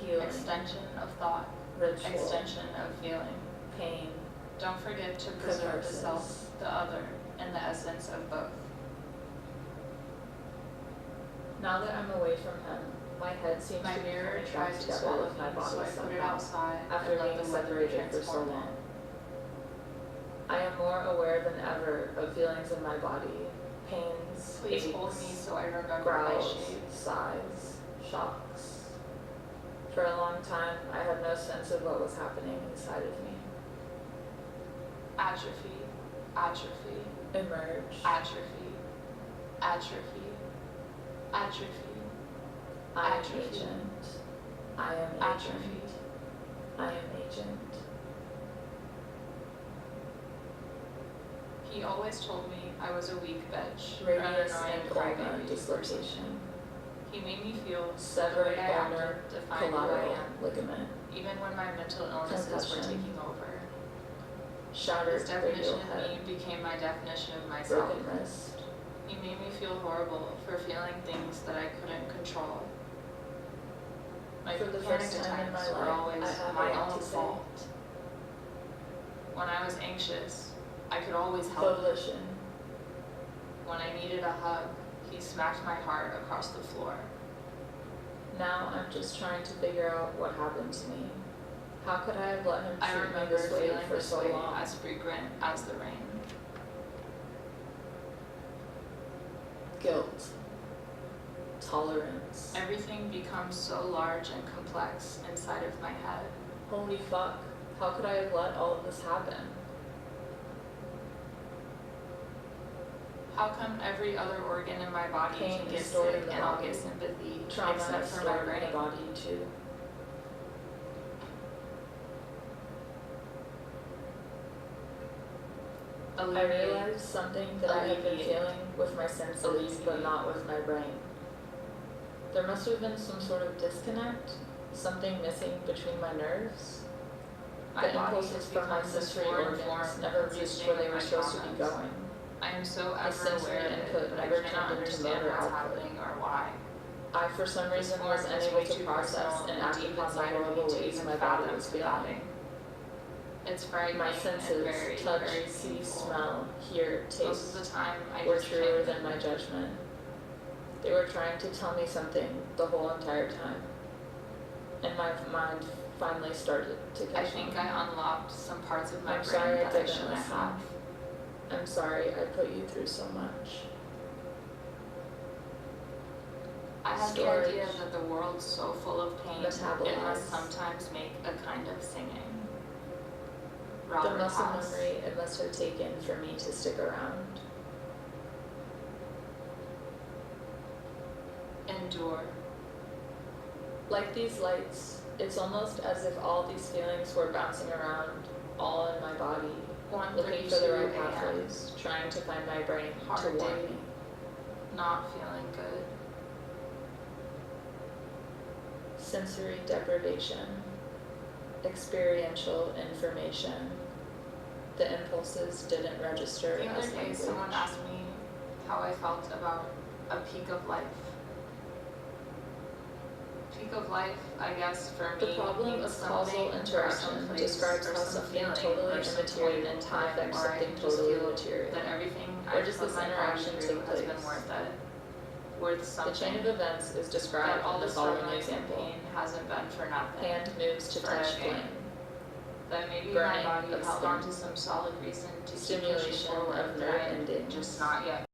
healing, extension of thought, ritual, extension of feeling. pain, Don't forget to preserve the self, the other, and the essence of both. Now that I'm away from him, my head seems My to be mirror coming tried back to together swallow with my me, body so I put it somehow, outside after and let being the weather separated for so transform long. it. I am more aware than ever of feelings in my body, pains, Please aches, hold me so I remember my growls, shape. sighs, shocks. For a long time, I had no sense of what was happening inside of me. Atrophy, atrophy, Emerge. atrophy, atrophy, atrophy, I am atrophy. agent. I am Atrophy. agent. I am agent. He always told me I was a weak bitch, or an Radius annoying and ulnar crybaby person. dislocation. He made me feel the Severed way I ulnar acted defined who I collateral am, ligament. even when my mental illnesses were Concussion. taking over. Shattered His definition radial of head. me became my definition of myself. Broken wrist. He made me feel horrible for feeling things that I couldn't control. My For the panic first time in attacks my were life, always I have a my lot own to say. fault. When I was anxious, I could always help. Volition. When I needed a hug, he smacked my heart across the floor. Now I'm just trying to figure out what happened to me. How could I have let him I treat me remember this way feeling for this so way long? as frequent as the rain. Guilt. Tolerance. Everything becomes so large and complex inside of my head. Holy fuck. How could I have let all of this happen? How come every other organ in my body Pain can is get stored sick in the and I'll body. get sympathy Trauma except is for my stored in brain? the body too. I Alleviate. realized something that I had been Alleviate. feeling with my senses, but not with my brain. There must have been some sort of disconnect, something missing between my nerves. My The body impulses has from my become this sensory foreign organs form never reached consisting where they of were my supposed to be traumas. going. I am so The ever sensory aware of input it, but I never cannot turned into understand motor what's output. happening or why. I, for some This reason, form was is unable way to too process personal and and act deep upon the inside of me horrible to ways even my body fathom was the feeling. having. It's frightening My and senses, very, touch, very see, painful. smell, hear, Most taste, of the time, I were just truer can't. than my judgment. They were trying to tell me something the whole entire time. And my mind finally started to I catch think on. I unlocked some parts of my I'm brain sorry I that I didn't shouldn't listen. have. I'm sorry I put you through so much. I had Storage. the idea that the world's so full of pain, it Metabolize. must sometimes make a kind of singing. The Robert muscle Haas. memory it must have taken for me to stick around. Endure. Like these lights, it's almost as if all these feelings were bouncing around all in my body, looking for the 1:32 right a.m. pathways, trying to find my brain Hard to warn day. me. Not feeling good. Sensory deprivation, experiential information. The impulses didn't register The other as day, language. someone asked me how I felt about a peak of life. Peak of life, I guess, for me, The problem means of causal something or interaction someplace describes or how some something feeling totally or some immaterial point in can time affect where I something can just totally feel material. that everything Where I does put this my body interaction through take has been place? worth it, worth The something. chain of events is described That all in the this following suffering and example. pain hasn't been for nothing. Hand moves to For touch nothing. flame. That maybe Burning my body of held skin. on to some solid reason to keep pushing Stimulation forward of that nerve I am endings. just not yet